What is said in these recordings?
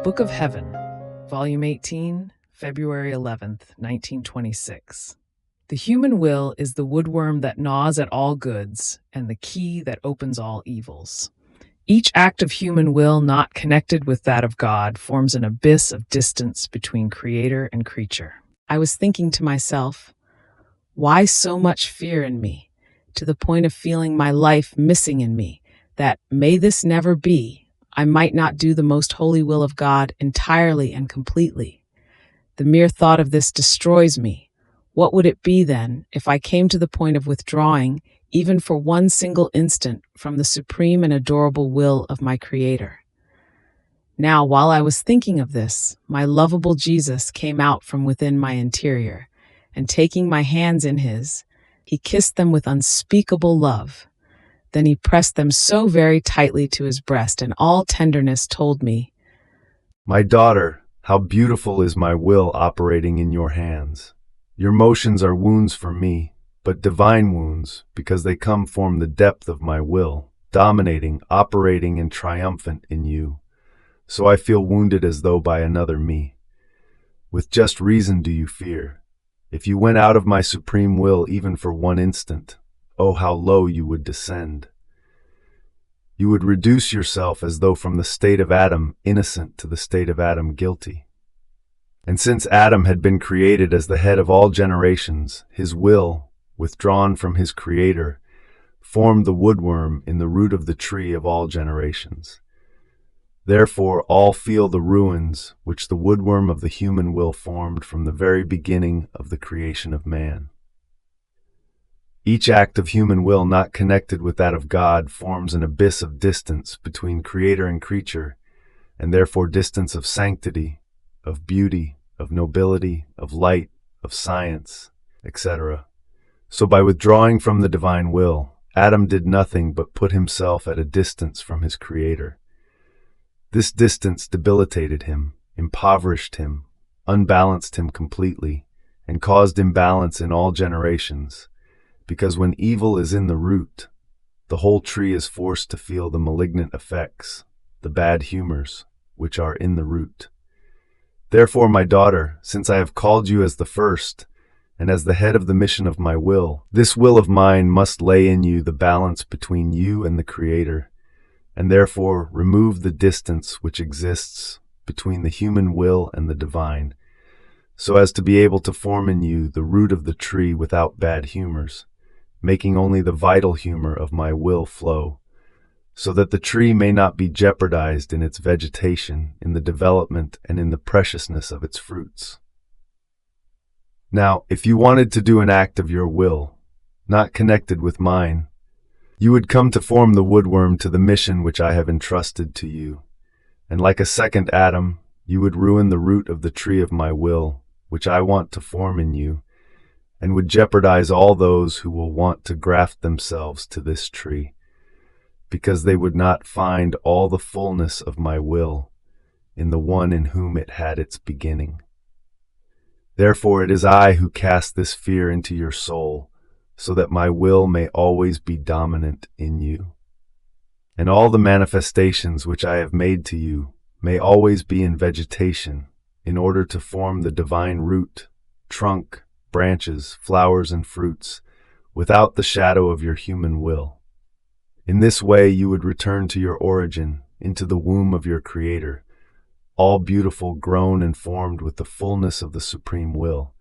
Book of Heaven, Volume 18, February 11th, 1926. The human will is the woodworm that gnaws at all goods and the key that opens all evils. Each act of human will not connected with that of God forms an abyss of distance between creator and creature. I was thinking to myself, why so much fear in me, to the point of feeling my life missing in me, that may this never be, I might not do the most holy will of God entirely and completely. The mere thought of this destroys me. What would it be then if I came to the point of withdrawing, even for one single instant, from the supreme and adorable will of my Creator? Now, while I was thinking of this, my lovable Jesus came out from within my interior, and taking my hands in his, he kissed them with unspeakable love. Then he pressed them so very tightly to his breast, and all tenderness told me, "My daughter, how beautiful is my will operating in your hands. Your motions are wounds for me, but divine wounds, because they form the depth of my will, dominating, operating, and triumphant in you. So I feel wounded as though by another me. With just reason do you fear. If you went out of my supreme will even for one instant, oh, how low you would descend. You would reduce yourself as though from the state of Adam innocent to the state of Adam guilty. And since Adam had been created as the head of all generations, his will, withdrawn from his Creator, formed the woodworm in the root of the tree of all generations. Therefore all feel the ruins which the woodworm of the human will formed from the very beginning of the creation of man. Each act of human will not connected with that of God forms an abyss of distance between Creator and creature, and therefore distance of sanctity, of beauty, of nobility, of light, of science, etc. So by withdrawing from the divine will, Adam did nothing but put himself at a distance from his Creator. This distance debilitated him, impoverished him, unbalanced him completely, and caused imbalance in all generations. Because when evil is in the root, the whole tree is forced to feel the malignant effects, the bad humors, which are in the root. Therefore, my daughter, since I have called you as the first, and as the head of the mission of my will, this will of mine must lay in you the balance between you and the Creator, and therefore remove the distance which exists between the human will and the divine, so as to be able to form in you the root of the tree without bad humors, making only the vital humor of my will flow, so that the tree may not be jeopardized in its vegetation, in the development, and in the preciousness of its fruits. Now, if you wanted to do an act of your will, not connected with mine, you would come to form the woodworm to the mission which I have entrusted to you, and like a second Adam, you would ruin the root of the tree of my will, which I want to form in you, and would jeopardize all those who will want to graft themselves to this tree, because they would not find all the fullness of my will in the one in whom it had its beginning. Therefore it is I who cast this fear into your soul, so that my will may always be dominant in you. And all the manifestations which I have made to you may always be in vegetation, in order to form the divine root, trunk, branches, flowers, and fruits, without the shadow of your human will. In this way you would return to your origin, into the womb of your Creator, all beautiful, grown and formed with the fullness of the supreme will,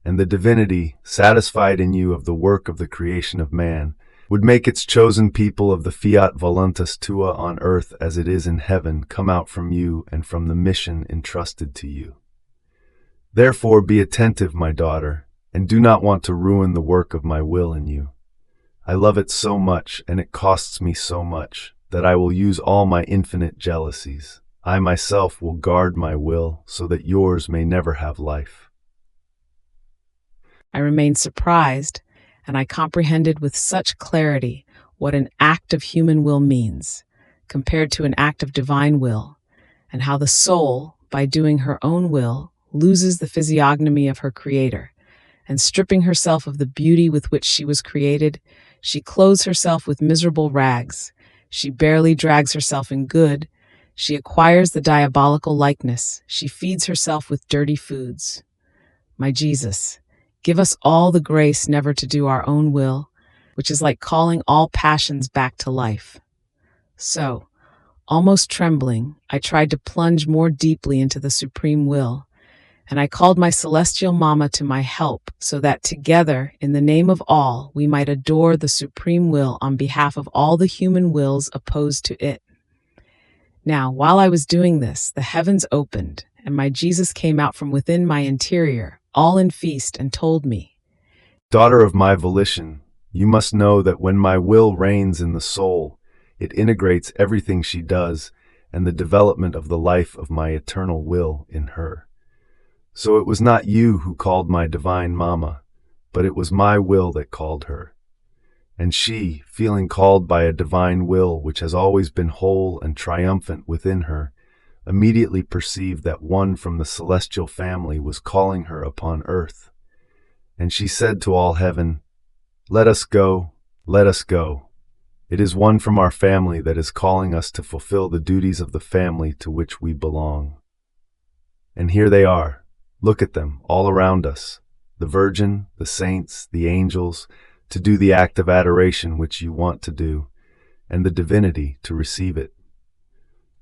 and the divinity, satisfied in you of the work of the creation of man, would make its chosen people of the fiat voluntas tua on earth as it is in heaven come out from you and from the mission entrusted to you. Therefore be attentive, my daughter, and do not want to ruin the work of my will in you. I love it so much, and it costs me so much, that I will use all my infinite jealousies. I myself will guard my will, so that yours may never have life." I remained surprised, and I comprehended with such clarity what an act of human will means, compared to an act of divine will, and how the soul, by doing her own will, loses the physiognomy of her Creator, and stripping herself of the beauty with which she was created, she clothes herself with miserable rags. She barely drags herself in good. She acquires the diabolical likeness. She feeds herself with dirty foods. My Jesus, give us all the grace never to do our own will, which is like calling all passions back to life. So, almost trembling, I tried to plunge more deeply into the supreme will, and I called my celestial mama to my help so that together, in the name of all, we might adore the supreme will on behalf of all the human wills opposed to it. Now, while I was doing this, the heavens opened, and my Jesus came out from within my interior, all in feast, and told me, Daughter of my volition, you must know that when my will reigns in the soul, it integrates everything she does and the development of the life of my eternal will in her. So it was not you who called my divine mama, but it was my will that called her. And she, feeling called by a divine will which has always been whole and triumphant within her, immediately perceived that one from the celestial family was calling her upon earth. And she said to all heaven, Let us go, let us go. It is one from our family that is calling us to fulfill the duties of the family to which we belong. And here they are. Look at them, all around us, the Virgin, the saints, the angels, to do the act of adoration which you want to do, and the divinity to receive it.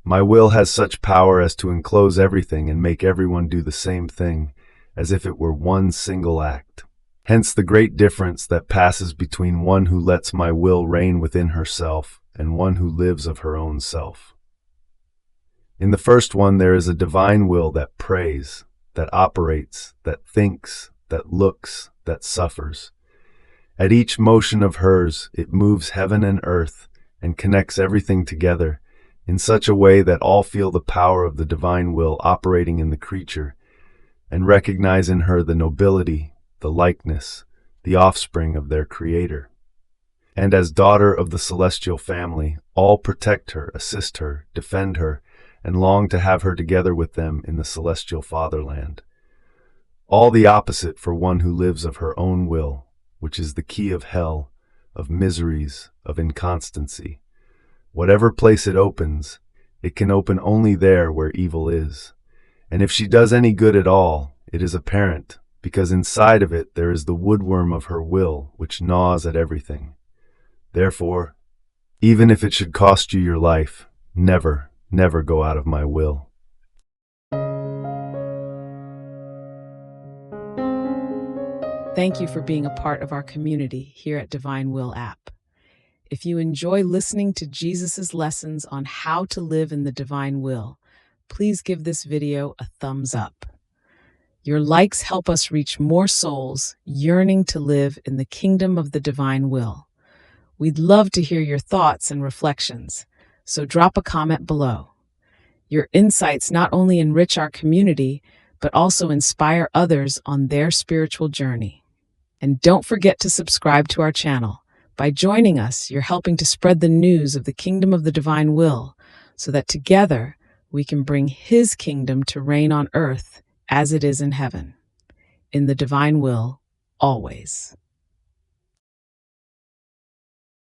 My will has such power as to enclose everything and make everyone do the same thing, as if it were one single act. Hence the great difference that passes between one who lets my will reign within herself and one who lives of her own self. In the first one there is a divine will that prays, that operates, that thinks, that looks, that suffers. At each motion of hers, it moves heaven and earth and connects everything together in such a way that all feel the power of the divine will operating in the creature and recognize in her the nobility, the likeness, the offspring of their Creator. And as daughter of the celestial family, all protect her, assist her, defend her, and long to have her together with them in the celestial fatherland. All the opposite for one who lives of her own will, which is the key of hell, of miseries, of inconstancy. Whatever place it opens, it can open only there where evil is. And if she does any good at all, it is apparent, because inside of it there is the woodworm of her will, which gnaws at everything. Therefore, even if it should cost you your life, never, never go out of my will. Thank you for being a part of our community here at Divine Will app. If you enjoy listening to Jesus' lessons on how to live in the divine will, please give this video a thumbs up. Your likes help us reach more souls yearning to live in the kingdom of the divine will. We'd love to hear your thoughts and reflections, so drop a comment below. Your insights not only enrich our community, but also inspire others on their spiritual journey. And don't forget to subscribe to our channel. By joining us, you're helping to spread the news of the kingdom of the divine will, so that together we can bring His kingdom to reign on earth as it is in heaven. In the divine will, always.